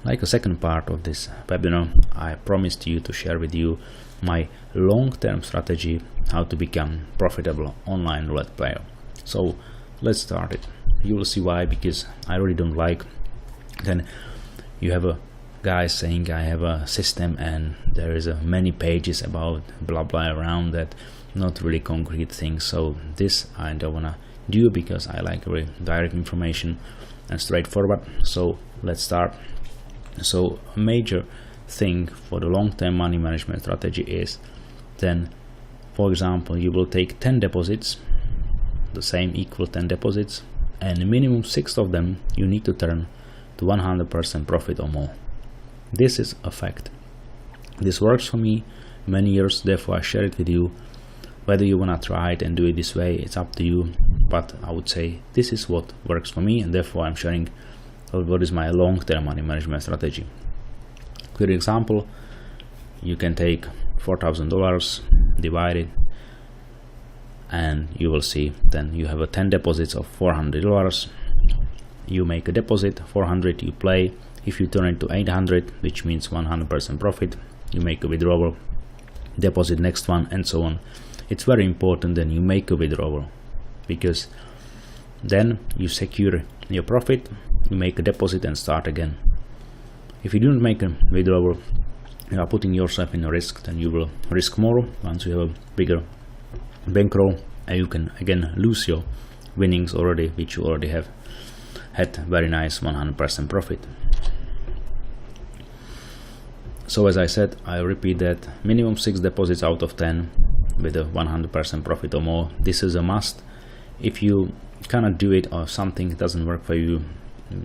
like a second part of this webinar, I promised you to share with you my long-term strategy how to become profitable online roulette player. So let's start it. You will see why, because I really don't like then you have a guy saying I have a system and there is many pages about blah blah around that, not really concrete things. So this I don't wanna do, because I like very direct information and straightforward. So let's start. So a major thing for the long-term money management strategy is then, for example, you will take 10 deposits, the same equal 10 deposits, and minimum 6 of them you need to turn to 100% profit or more. This is a fact. This works for me many years, therefore I share it with you. Whether you wanna try it and do it this way, it's up to you, but I would say this is what works for me, and therefore I'm sharing what is my long-term money management strategy. Clear example, you can take $4,000, divide it, and you will see then you have a 10 deposits of $400. You make a deposit 400, you play. If you turn it to 800, which means 100% profit, you make a withdrawal, deposit next one, and so on. It's very important then you make a withdrawal, because then you secure your profit, you make a deposit and start again. If you don't make a withdrawal, you are putting yourself in a risk, then you will risk more once you have a bigger bankroll, and you can again lose your winnings already, which you already have had very nice 100% profit. So as I said, I repeat that minimum 6 deposits out of 10 with a 100% profit or more. This is a must. If you cannot do it or something doesn't work for you,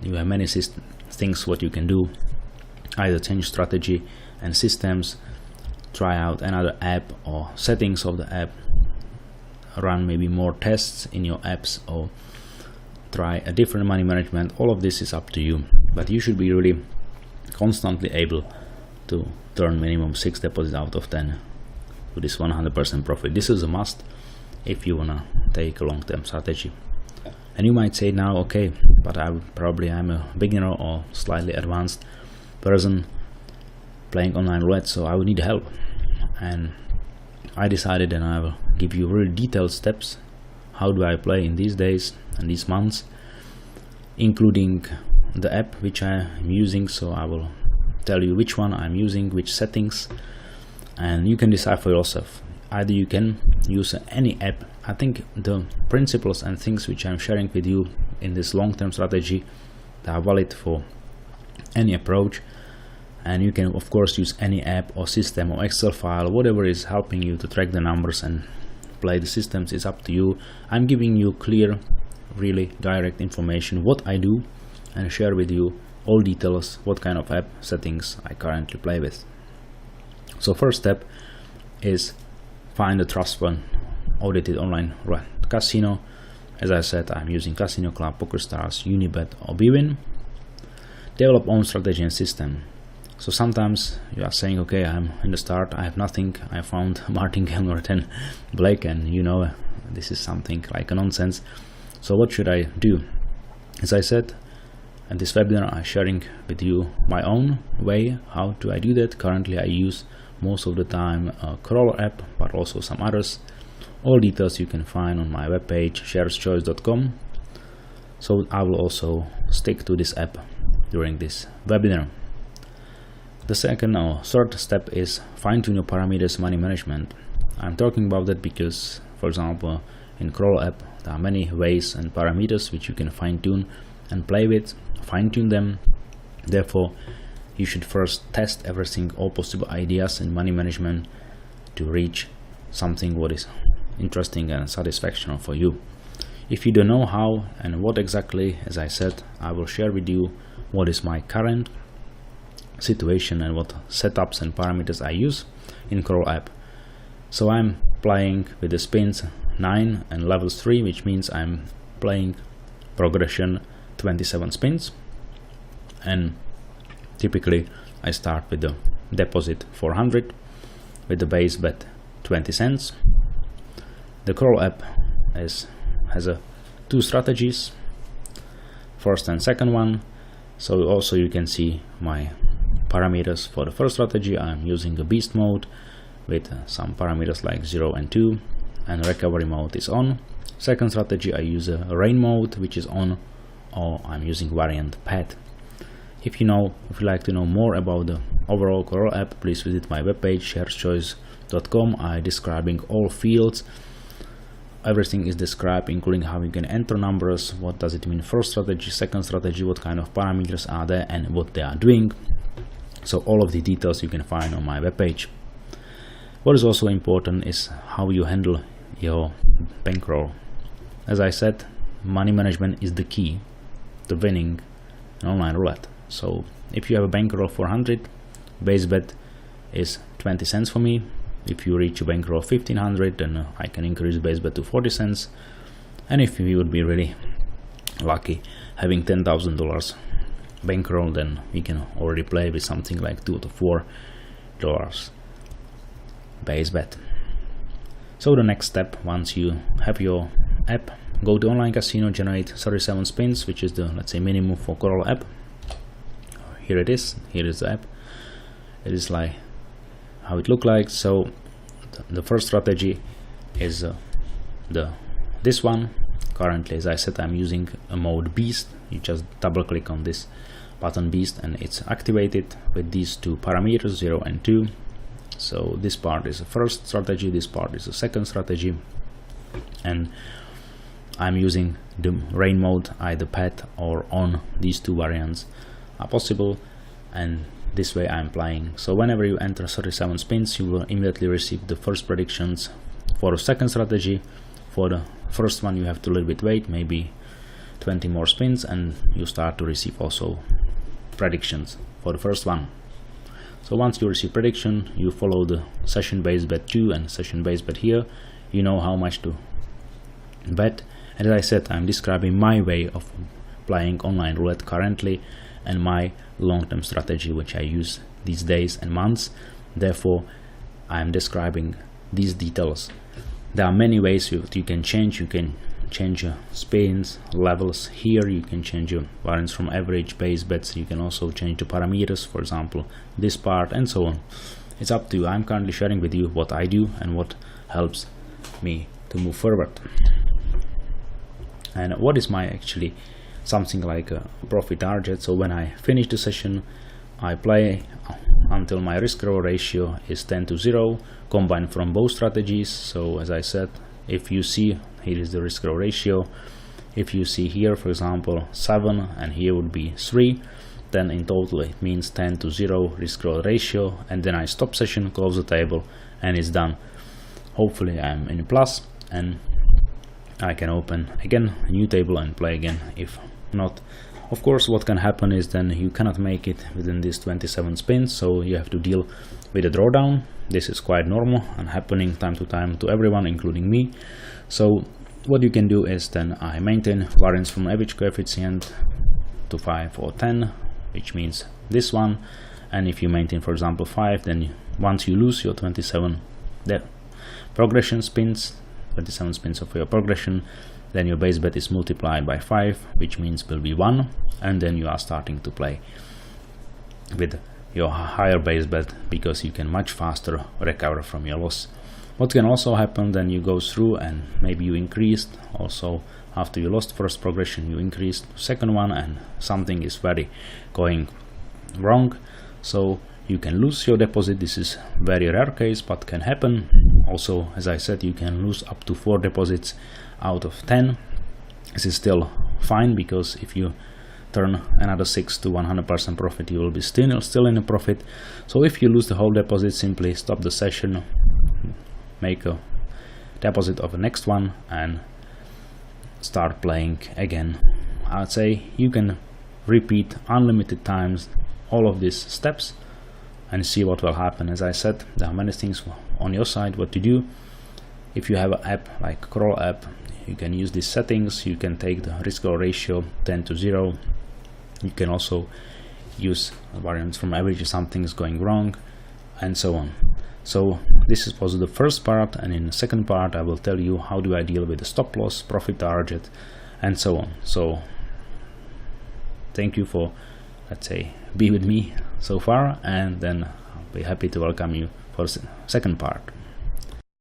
you have many things what you can do. Either change strategy and systems, try out another app or settings of the app, run maybe more tests in your apps, or try a different money management. All of this is up to you, but you should be really constantly able to turn minimum 6 deposits out of 10 to this 100% profit. This is a must if you wanna take a long-term strategy. And you might say now, okay, but I'm a beginner or slightly advanced person playing online roulette, so I would need help. And I decided that I will give you really detailed steps. How do I play in these days and these months, including the app which I am using. So I will tell you which one I'm using, which settings, and you can decide for yourself. Either you can use any app. I think the principles and things which I'm sharing with you in this long-term strategy, they are valid for any approach, and you can of course use any app or system or Excel file, whatever is helping you to track the numbers and play the systems. Is up to you. I'm giving you clear, really direct information what I do, and share with you all details what kind of app settings I currently play with. So first step is find a trustworthy audited online casino. As I said, I'm using Casino Club, PokerStars, Unibet or Bwin. Develop own strategy and system. So sometimes you are saying, okay, I'm in the start, I have nothing, I found Martin Kellner 10 Blake, and you know this is something like a nonsense. So what should I do? As I said, in this webinar I'm sharing with you my own way how do I do that. Currently I use most of the time a crawler app, but also some others. All details you can find on my webpage shareschoice.com. So I will also stick to this app during this webinar. The second or third step is fine-tune your parameters money management. I'm talking about that because, for example, in crawler app there are many ways and parameters which you can fine-tune and play with, fine-tune them. Therefore you should first test everything, all possible ideas in money management, to reach something what is interesting and satisfactory for you. If you don't know how and what exactly, as I said, I will share with you what is my current situation and what setups and parameters I use in crawl app. So I'm playing with the spins 9 and levels 3, which means I'm playing progression 27 spins, and typically I start with the deposit 400 with the base bet 20 cents. The crawl app has two strategies, first and second one. So also you can see my parameters. For the first strategy, I'm using a beast mode with some parameters like 0 and 2, and recovery mode is on. Second strategy, I use a rain mode, which is on, or I'm using variant pet. If you like to know more about the overall Corel app, please visit my webpage shareschoice.com. I'm describing all fields. Everything is described, including how you can enter numbers, what does it mean first strategy, second strategy, what kind of parameters are there and what they are doing. So all of the details you can find on my webpage. What is also important is how you handle your bankroll. As I said, money management is the key to winning an online roulette. So if you have a bankroll for 100, base bet is 20 cents for me. If you reach a bankroll of 1500, then I can increase base bet to 40 cents. And if you would be really lucky having $10,000 bankroll, then we can already play with something like $2 to $4 base bet. So the next step, once you have your app, go to online casino, generate 37 spins, which is the, let's say, minimum for Corel app. Here it is. Here is the app. It is like how it look like. So the first strategy is this one. Currently, as I said, I'm using a mode beast. You just double click on this button beast and it's activated with these two parameters, 0 and 2. So this part is the first strategy, this part is the second strategy, and I'm using the rain mode, either pet or on. These two variants are possible, and this way I'm playing. So whenever you enter 37 spins, you will immediately receive the first predictions for the second strategy. For the first one you have to a little bit wait, maybe 20 more spins, and you start to receive also predictions for the first one. So once you receive prediction, you follow the session base bet 2 and session base bet here. You know how much to bet. And as I said, I'm describing my way of playing online roulette currently and my long-term strategy which I use these days and months. Therefore, I'm describing these details. There are many ways you can change. You can change your spins, levels here. You can change your variance from average, base bets. You can also change the parameters, for example, this part and so on. It's up to you. I'm currently sharing with you what I do and what helps me to move forward. And what is my actually something like a profit target. So when I finish the session, I play until my risk reward ratio is 10 to 0 combined from both strategies. So as I said, if you see, here is the risk reward ratio. If you see here, for example, 7 and here would be 3, then in total it means 10 to 0 risk reward ratio, and then I stop session, close the table, and it's done. Hopefully I'm in plus and I can open again a new table and play again. If not, of course, what can happen is then you cannot make it within these 27 spins, so you have to deal with a drawdown. This is quite normal and happening time to time to everyone, including me. So what you can do is then I maintain variance from average coefficient to 5 or 10, which means this one. And if you maintain, for example, 5, then once you lose your 27 progression spins, 27 spins of your progression, then your base bet is multiplied by 5, which means will be 1, and then you are starting to play with your higher base bet because you can much faster recover from your loss. What can also happen, then you go through and maybe you increased also after you lost first progression, you increased second one, and something is very going wrong, so you can lose your deposit. This is very rare case, but can happen. Also, as I said, you can lose up to 4 deposits out of 10. This is still fine, because if you turn another 6 to 100% profit, you will be still in a profit. So if you lose the whole deposit, simply stop the session, make a deposit of the next one, and start playing again. I'd say you can repeat unlimited times all of these steps and see what will happen. As I said, there are many things on your side what to do. If you have an app like Corel app, you can use these settings. You can take the risk reward ratio 10 to 0. You can also use variance from average if something is going wrong, and so on. So this was the first part, and in the second part I will tell you how do I deal with the stop loss, profit target, and so on. So thank you for let's say, be with me so far, and then I'll be happy to welcome you for the second part.